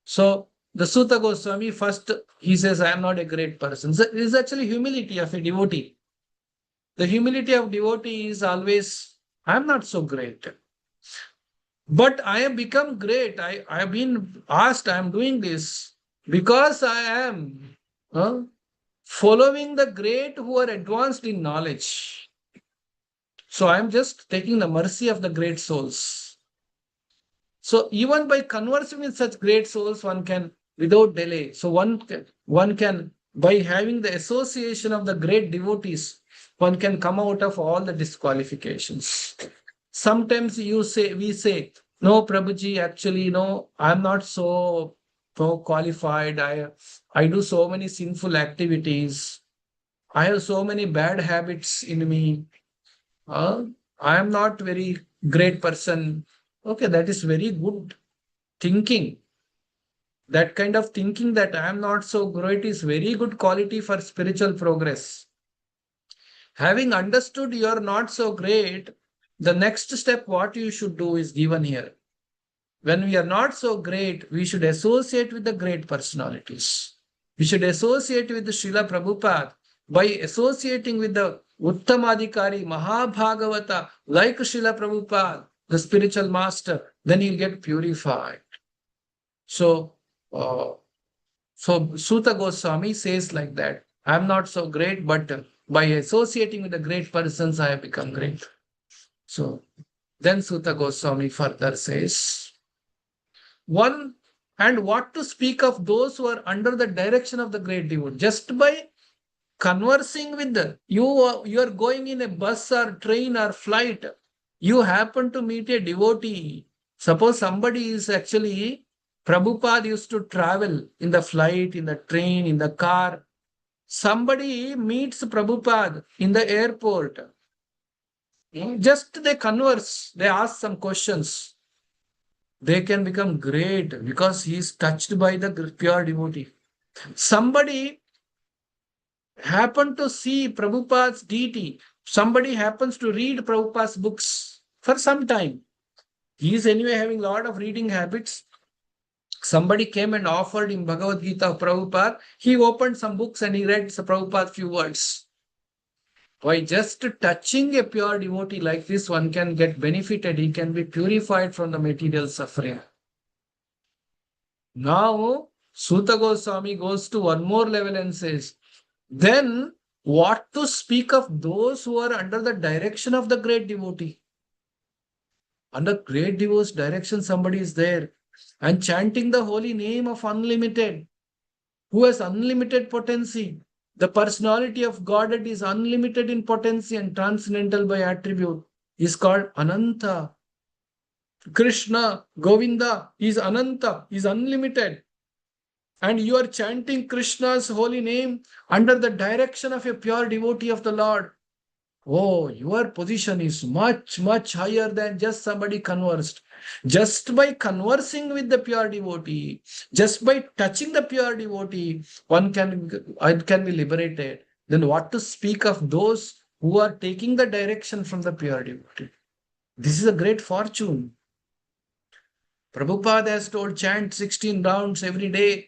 So the Sutta Goswami first, he says, I am not a great person. So it is actually humility of a devotee. The humility of devotee is always, I am not so great. But I have become great. I have been asked, I am doing this because I am following the great who are advanced in knowledge. So I am just taking the mercy of the great souls. So even by conversing with such great souls, one can, without delay, so one can, by having the association of the great devotees, one can come out of all the disqualifications. Sometimes we say, no, Prabhuji, actually, no, I'm not so qualified. I do so many sinful activities. I have so many bad habits in me. I am not very great person. Okay, that is very good thinking. That kind of thinking that I am not so great is very good quality for spiritual progress. Having understood you are not so great, the next step what you should do is given here. When we are not so great, we should associate with the great personalities. We should associate with the Srila Prabhupada. By associating with the Uttamadhikari, Mahabhagavata, like Srila Prabhupada, the spiritual master, then you'll get purified. So, Sutta Goswami says like that, I'm not so great, but by associating with the great persons, I have become great. So, then Sutta Goswami further says, one, and what to speak of those who are under the direction of the great devotee. Just by conversing with them, you are going in a bus or train or flight, you happen to meet a devotee. Suppose somebody is actually, Prabhupada used to travel in the flight, in the train, in the car. Somebody meets Prabhupada in the airport. Just they converse, they ask some questions. They can become great because he is touched by the pure devotee. Somebody happened to see Prabhupada's deity. Somebody happens to read Prabhupada's books for some time. He is anyway having a lot of reading habits. Somebody came and offered him Bhagavad Gita of Prabhupada. He opened some books and he read Prabhupada's few words. By just touching a pure devotee like this, one can get benefited. He can be purified from the material suffering. Now, Sutta Goswami goes to one more level and says, then what to speak of those who are under the direction of the great devotee? Under great devotee's direction, somebody is there and chanting the holy name of Unlimited, who has unlimited potency. The personality of Godhead is unlimited in potency and transcendental by attribute. Is called Ananta. Krishna, Govinda is Ananta, is unlimited. And you are chanting Krishna's holy name under the direction of a pure devotee of the Lord. Oh, your position is much, much higher than just somebody conversed. Just by conversing with the pure devotee, just by touching the pure devotee, one can be liberated. Then what to speak of those who are taking the direction from the pure devotee? This is a great fortune. Prabhupada has told, chant 16 rounds every day.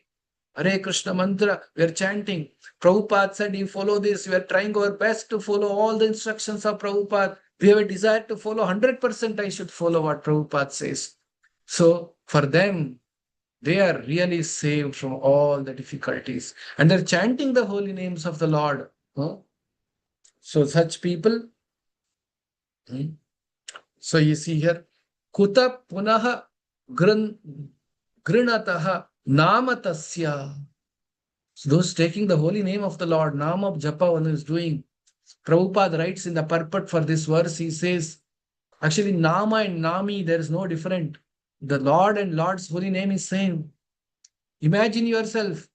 Hare Krishna mantra, we are chanting. Prabhupada said, you follow this. We are trying our best to follow all the instructions of Prabhupada. We have a desire to follow 100%. I should follow what Prabhupada says. So for them, they are really saved from all the difficulties. And they're chanting the holy names of the Lord. So such people. So you see here, Kuta punaha grinataha namatasya. So those taking the holy name of the Lord, Nama of Japa, one is doing. Prabhupada writes in the purport for this verse, he says, actually Nama and Nami, there is no different. The Lord and Lord's holy name is same. Imagine yourself,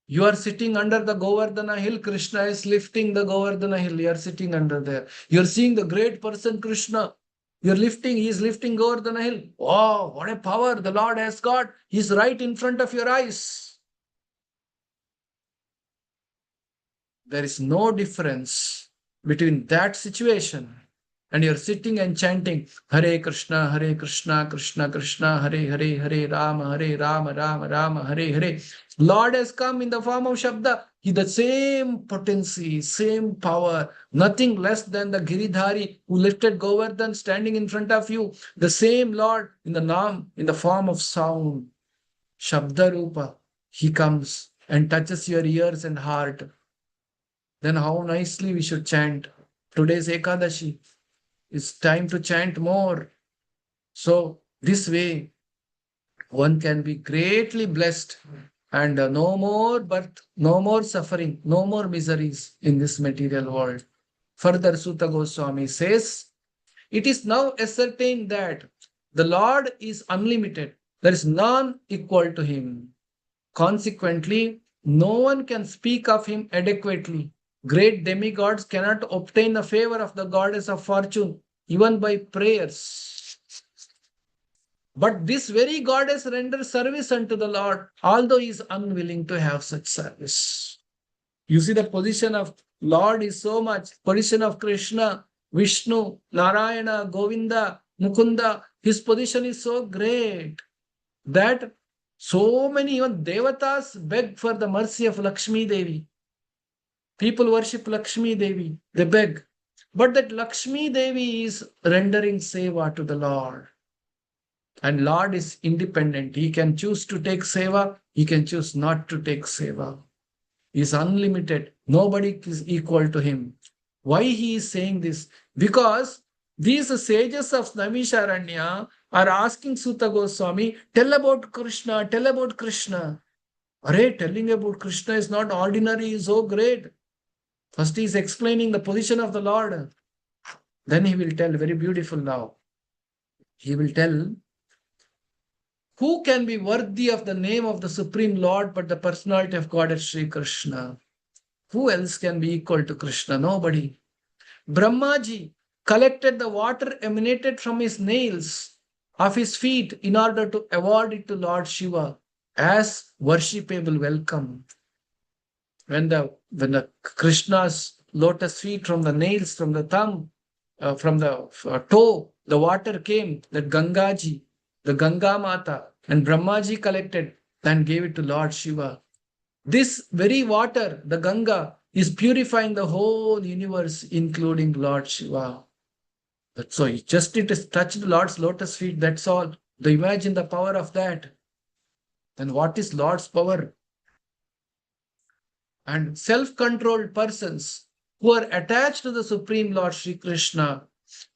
you are sitting under the Govardhana hill, Krishna is lifting the Govardhana hill, you are sitting under there. You are seeing the great person Krishna. You're lifting, he's lifting over the hill. Oh, what a power the Lord has got. He's right in front of your eyes. There is no difference between that situation and you're sitting and chanting Hare Krishna, Krishna Krishna, Hare Hare, Hare Rama, Rama Rama, Hare Hare. Lord has come in the form of Shabda. He the same potency, same power, nothing less than the Giridhari who lifted Govardhan standing in front of you. The same Lord in the Nam, in the form of sound, Shabda Rupa. He comes and touches your ears and heart. Then how nicely we should chant. Today's Ekadashi. It's time to chant more. So this way, one can be greatly blessed and no more birth, no more suffering, no more miseries in this material world. Further, Sutta Goswami says, it is now ascertained that the Lord is unlimited. There is none equal to him. Consequently, no one can speak of him adequately. Great demigods cannot obtain the favor of the goddess of fortune, even by prayers. But this very goddess renders service unto the Lord, although he is unwilling to have such service. You see, the position of Lord is so much. Position of Krishna, Vishnu, Narayana, Govinda, Mukunda, his position is so great that so many even devatas beg for the mercy of Lakshmi Devi. People worship Lakshmi Devi, they beg. But that Lakshmi Devi is rendering seva to the Lord. And Lord is independent. He can choose to take seva, he can choose not to take seva. He is unlimited. Nobody is equal to him. Why he is saying this? Because these sages of Naimisharanya are asking Sutta Goswami, tell about Krishna, tell about Krishna. Array, telling about Krishna is not ordinary, is so great. First he is explaining the position of the Lord. Then he will tell, very beautiful now. He will tell, who can be worthy of the name of the Supreme Lord but the personality of Goddess Sri Krishna? Who else can be equal to Krishna? Nobody. Brahmaji collected the water emanated from his nails of his feet in order to award it to Lord Shiva as worshipable welcome. When the Krishna's lotus feet from the nails, from the thumb, from the toe, the water came, that Gangaji, the Ganga Mata, and Brahmaji collected and gave it to Lord Shiva. This very water, the Ganga, is purifying the whole universe, including Lord Shiva. So it has touched the Lord's lotus feet, that's all. So imagine the power of that. Then what is Lord's power? And self-controlled persons who are attached to the Supreme Lord Sri Krishna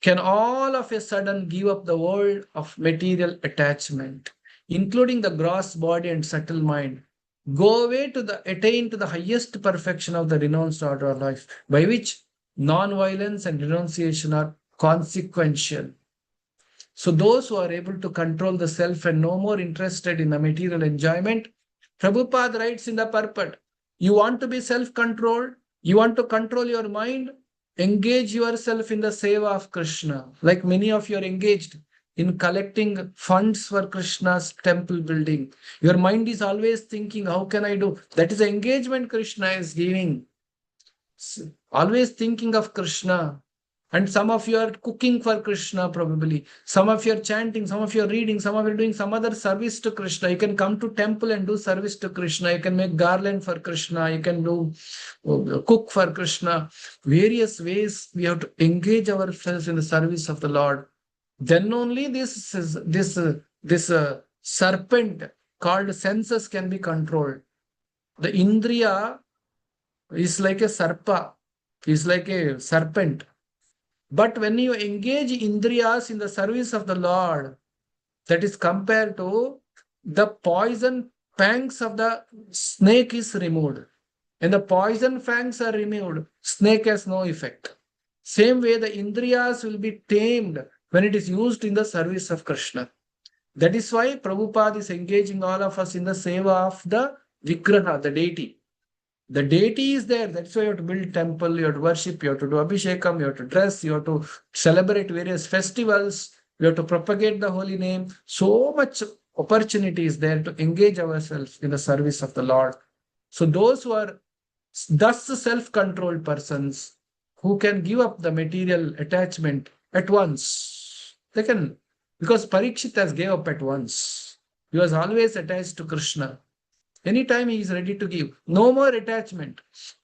can all of a sudden give up the world of material attachment, including the gross body and subtle mind, go away to attain to the highest perfection of the renounced order of life, by which non-violence and renunciation are consequential. So those who are able to control the self and no more interested in the material enjoyment, Prabhupada writes in the purport, you want to be self-controlled, you want to control your mind, engage yourself in the seva of Krishna. Like many of you are engaged in collecting funds for Krishna's temple building. Your mind is always thinking, how can I do? That is the engagement Krishna is giving. Always thinking of Krishna. And some of you are cooking for Krishna probably. Some of you are chanting, some of you are reading, some of you are doing some other service to Krishna. You can come to temple and do service to Krishna. You can make garland for Krishna. You can do cook for Krishna. Various ways we have to engage ourselves in the service of the Lord. Then only this serpent called senses can be controlled. The Indriya is like a sarpa, is like a serpent. But when you engage Indriyas in the service of the Lord, that is compared to the poison fangs of the snake is removed. And the poison fangs are removed, snake has no effect. Same way the Indriyas will be tamed when it is used in the service of Krishna. That is why Prabhupada is engaging all of us in the seva of the Vigraha, the deity. The deity is there. That's why you have to build temple, you have to worship, you have to do abhishekam, you have to dress, you have to celebrate various festivals, you have to propagate the holy name. So much opportunity is there to engage ourselves in the service of the Lord. So those who are thus self-controlled persons who can give up the material attachment at once, they can, because Parikshit has gave up at once. He was always attached to Krishna. Anytime he is ready to give, no more attachment.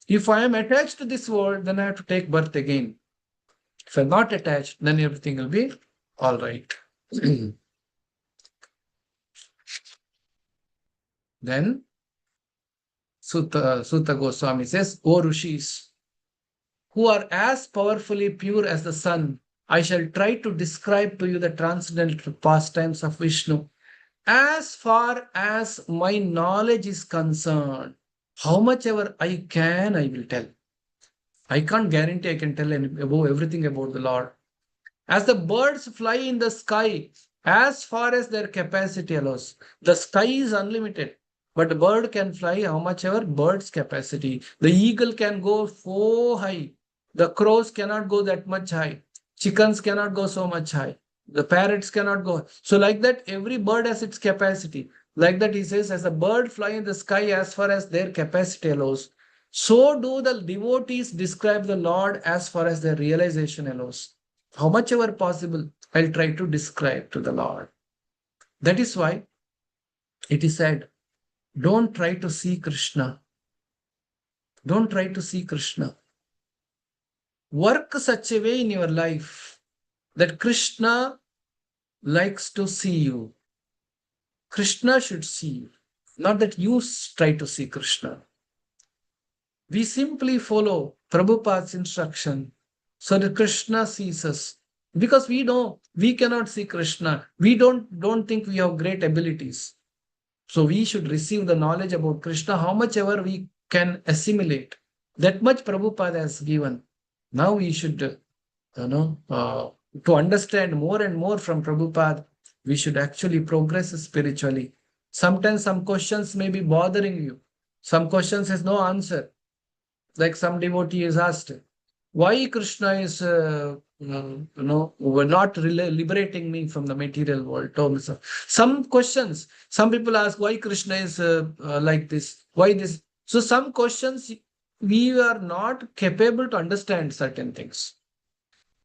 If I am attached to this world, then I have to take birth again. If I'm not attached, then everything will be all right. Then Sutta Goswami says, O Rishis, who are as powerfully pure as the sun, I shall try to describe to you the transcendental pastimes of Vishnu. As far as my knowledge is concerned, how much ever I can, I will tell. I can't guarantee I can tell everything about the Lord. As the birds fly in the sky, as far as their capacity allows, the sky is unlimited. But a bird can fly how much ever bird's capacity. The eagle can go so high. The crows cannot go that much high. Chickens cannot go so much high. The parrots cannot go. So like that, every bird has its capacity. Like that, he says, as a bird fly in the sky as far as their capacity allows, so do the devotees describe the Lord as far as their realization allows. How much ever possible, I'll try to describe to the Lord. That is why it is said, don't try to see Krishna. Don't try to see Krishna. Work such a way in your life that Krishna likes to see you. Krishna should see you, not that you try to see Krishna. We simply follow Prabhupada's instruction so that Krishna sees us. Because we know we cannot see Krishna. We don't think we have great abilities. So we should receive the knowledge about Krishna, how much ever we can assimilate. That much Prabhupada has given. Now we should, to understand more and more from Prabhupada, we should actually progress spiritually. Sometimes some questions may be bothering you. Some questions has no answer. Like some devotee is asked, why Krishna is, not liberating me from the material world. Some questions, some people ask why Krishna is like this, why this. So some questions we are not capable to understand certain things.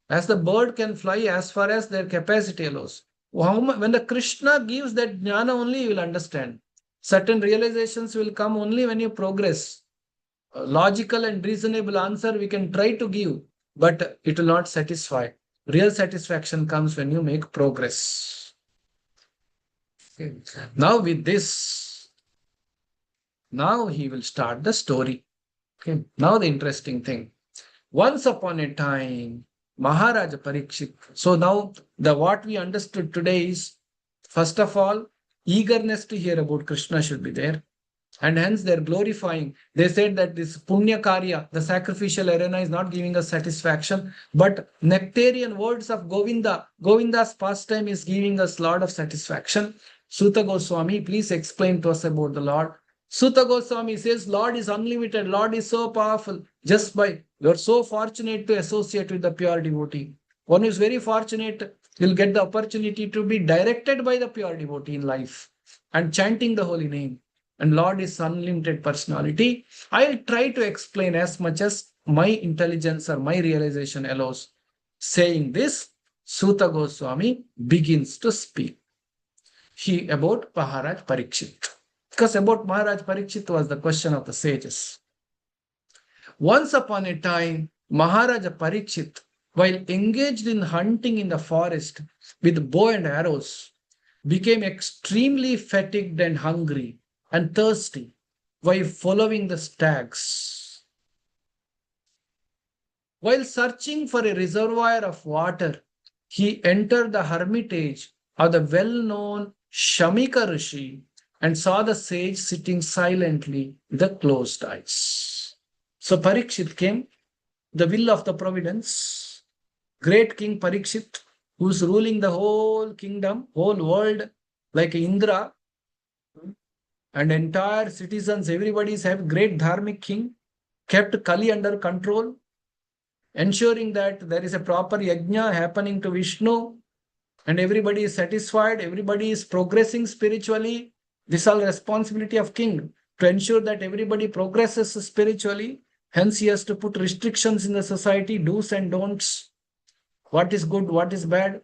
As the bird can fly as far as their capacity allows. When the Krishna gives that jnana, only you will understand. Certain realizations will come only when you progress. A logical and reasonable answer we can try to give, but it will not satisfy. Real satisfaction comes when you make progress. Okay. Now with this, now he will start the story. Okay. Now the interesting thing. Once upon a time, Maharaja Parikshit. So now what we understood today is, first of all, eagerness to hear about Krishna should be there. And hence they're glorifying. They said that this Punya Karya, the sacrificial arena, is not giving us satisfaction, but nectarian words of Govinda, Govinda's pastime is giving us a lot of satisfaction. Sutta Goswami, please explain to us about the Lord. Sutta Goswami says, Lord is unlimited, Lord is so powerful. Just by, you're so fortunate to associate with the pure devotee. One who is very fortunate will get the opportunity to be directed by the pure devotee in life and chanting the holy name. And Lord is unlimited personality. I'll try to explain as much as my intelligence or my realization allows. Saying this, Sutta Goswami begins to speak. He about Maharaj Parikshit. Because about Maharaj Parikshit was the question of the sages. Once upon a time, Maharaja Parikshit, while engaged in hunting in the forest with bow and arrows, became extremely fatigued and hungry and thirsty while following the stags. While searching for a reservoir of water, he entered the hermitage of the well-known Shamika Rishi and saw the sage sitting silently with the closed eyes. So Parikshit came, the will of the providence, great King Parikshit, who's ruling the whole kingdom, whole world like Indra, and entire citizens, everybody have great dharmic king, kept Kali under control, ensuring that there is a proper yajna happening to Vishnu, and everybody is satisfied, everybody is progressing spiritually. This is all responsibility of king to ensure that everybody progresses spiritually. Hence, he has to put restrictions in the society, do's and don'ts. What is good, what is bad.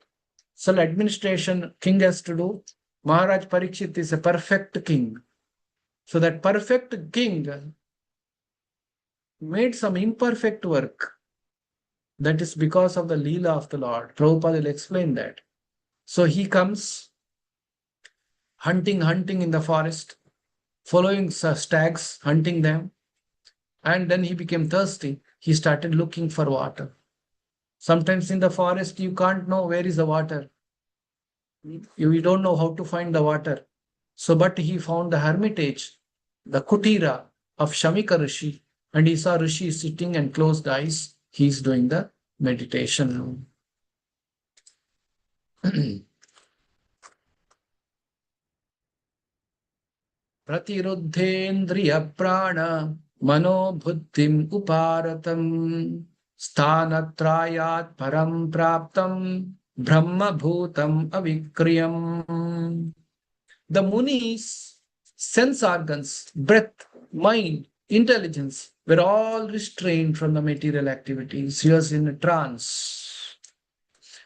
So administration king has to do. Maharaj Parikshit is a perfect king. So that perfect king made some imperfect work. That is because of the Leela of the Lord. Prabhupada will explain that. So he comes hunting in the forest, following stags, hunting them. And then he became thirsty. He started looking for water. Sometimes in the forest, you can't know where is the water. You don't know how to find the water. So, but he found the hermitage, the kutira of Shamika Rishi, and he saw Rishi sitting and closed eyes. He's doing the meditation. Pratiruddhendriya prana mano buddhim uparatam sthanatrayat param praptam brahma bhutam avikriyam. The Munis' sense organs, breath, mind, intelligence were all restrained from the material activities. He was in a trance.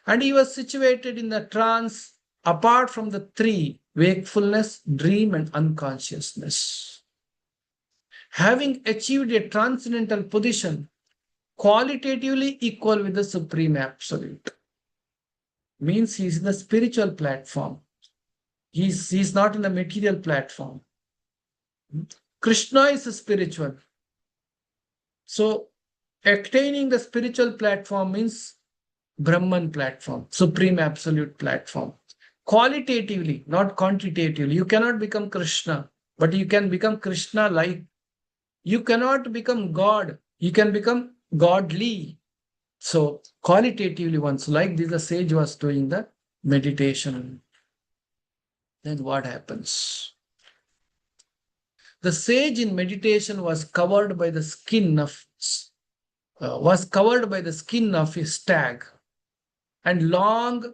And he was situated in the trance apart from the three: wakefulness, dream, and unconsciousness. Having achieved a transcendental position, qualitatively equal with the Supreme Absolute, means he is in the spiritual platform. He's not in the material platform. Krishna is spiritual. So attaining the spiritual platform means Brahman platform, Supreme Absolute platform. Qualitatively, not quantitatively. You cannot become Krishna, but you can become Krishna-like. You cannot become God. You can become godly. So qualitatively once, like this, the sage was doing the meditation. Then what happens? The sage in meditation was covered by the skin of a stag, and long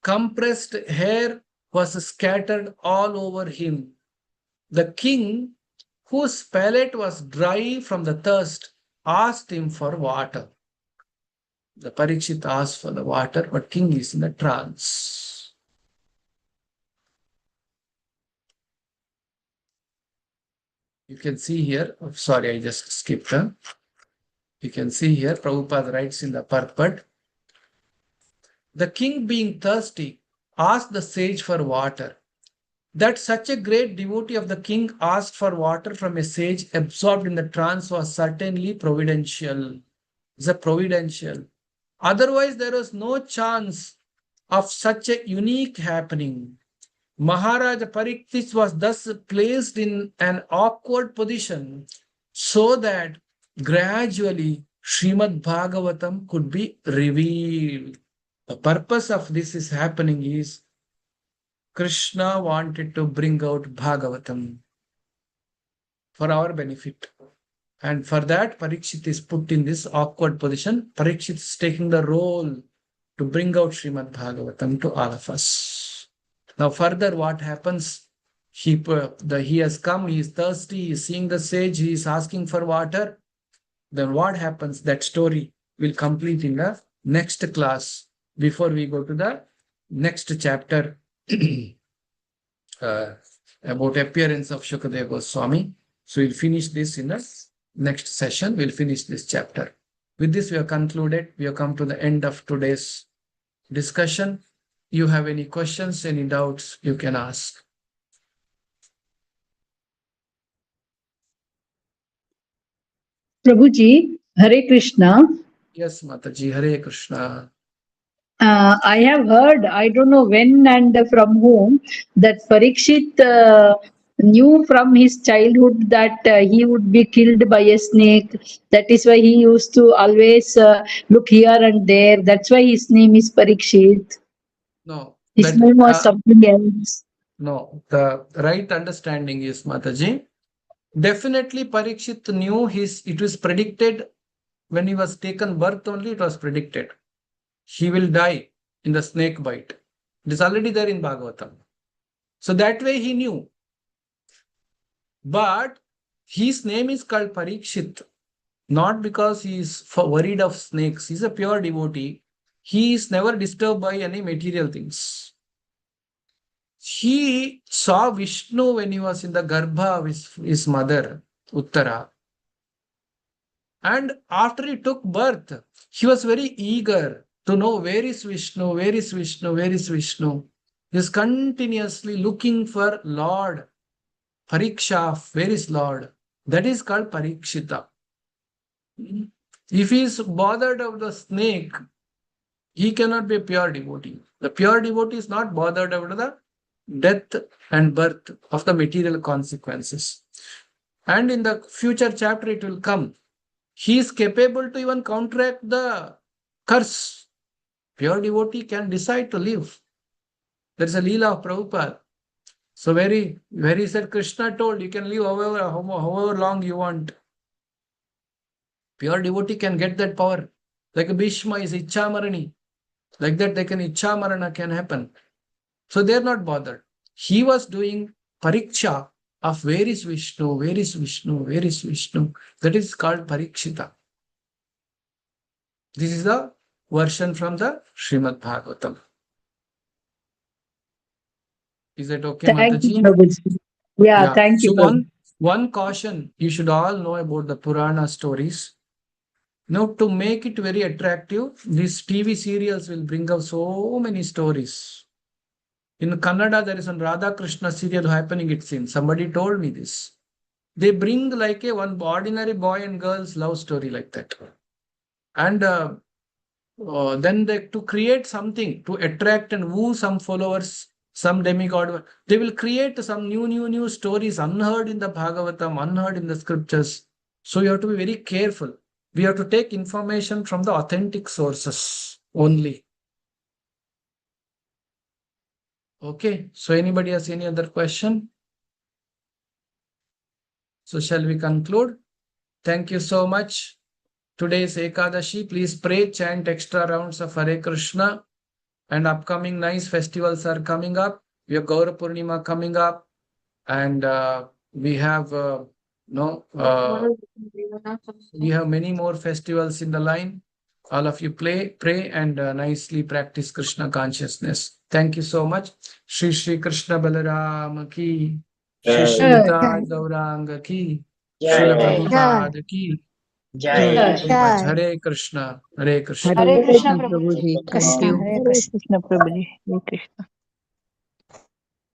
compressed hair was scattered all over him. The king, whose palate was dry from the thirst, asked him for water. The Parikshit asked for the water, but king is in a trance. You can see here, sorry, I just skipped. You can see here, Prabhupada writes in the purport, the king being thirsty asked the sage for water. That such a great devotee of the king asked for water from a sage absorbed in the trance was certainly providential. It's a providential. Otherwise, there was no chance of such a unique happening. Maharaja Parikshit was thus placed in an awkward position so that gradually Srimad Bhagavatam could be revealed. The purpose of this is happening is Krishna wanted to bring out Bhagavatam for our benefit. And for that, Parikshit is put in this awkward position. Parikshit is taking the role to bring out Srimad Bhagavatam to all of us. Now further what happens? He has come, he is thirsty, he is seeing the sage, he is asking for water. Then what happens? That story will complete in the next class before we go to the next chapter about appearance of Shukadeva Goswami. So we'll finish this in the next session. We'll finish this chapter. With this, we have concluded. We have come to the end of today's discussion. You have any questions, any doubts, you can ask. Prabhuji, Hare Krishna. Yes, Mataji, Hare Krishna. I have heard, I don't know when and from whom, that Parikshit knew from his childhood that he would be killed by a snake. That is why he used to always look here and there. That's why his name is Parikshit. No, His that name was something else. No, the right understanding is, Mataji, definitely Parikshit knew it was predicted when he was taken birth only, it was predicted. He will die in the snake bite. It is already there in Bhagavatam. So that way he knew. But his name is called Parikshit, not because he is worried of snakes. He is a pure devotee. He is never disturbed by any material things. He saw Vishnu when he was in the Garbha of his mother, Uttara. And after he took birth, he was very eager to know where is Vishnu, where is Vishnu, where is Vishnu. He is continuously looking for Lord. Pariksha, where is Lord? That is called Parikshita. If he is bothered of the snake, he cannot be a pure devotee. The pure devotee is not bothered about the death and birth of the material consequences. And in the future chapter it will come. He is capable to even counteract the curse. Pure devotee can decide to live. There is a Leela of Prabhupada. So where he said, Krishna told you can live however long you want. Pure devotee can get that power. Like Bhishma is Ichchamarani. Like that, Ichchamarana can happen. So they are not bothered. He was doing pariksha of where is Vishnu, where is Vishnu, where is Vishnu. That is called Parikshita. This is the version from the Srimad Bhagavatam. Is that okay, Thank you, Mataji? Prabhuji. Yeah, thank you, So Prabhuji. one caution you should all know about the Purana stories. Now, to make it very attractive, these TV serials will bring up so many stories. In Kannada, there is a Radha Krishna serial happening, it seems. Somebody told me this. They bring like one ordinary boy and girl's love story like that. And then to create something to attract and woo some followers, some demigod, they will create some new stories unheard in the Bhagavatam, unheard in the scriptures. So you have to be very careful. We have to take information from the authentic sources only. Okay, so anybody has any other question? So shall we conclude? Thank you so much. Today is Ekadashi. Please pray, chant extra rounds of Hare Krishna. And upcoming nice festivals are coming up. We have Gaura Purnima coming up. And we have we have many more festivals in the line. All of you pray and nicely practice Krishna consciousness. Thank you so much. Shri Krishna Balaram ki, Shri Shri Nitai Gauranga ki, Srila Prabhupada ki. Jai. Thank you very much. Jai. Hare Krishna. Hare Krishna. Hare Krishna, Hare Prabhuji. Thank Krishna, you. Hare Hare Krishna. Krishna, Prabhuji. Hare Krishna.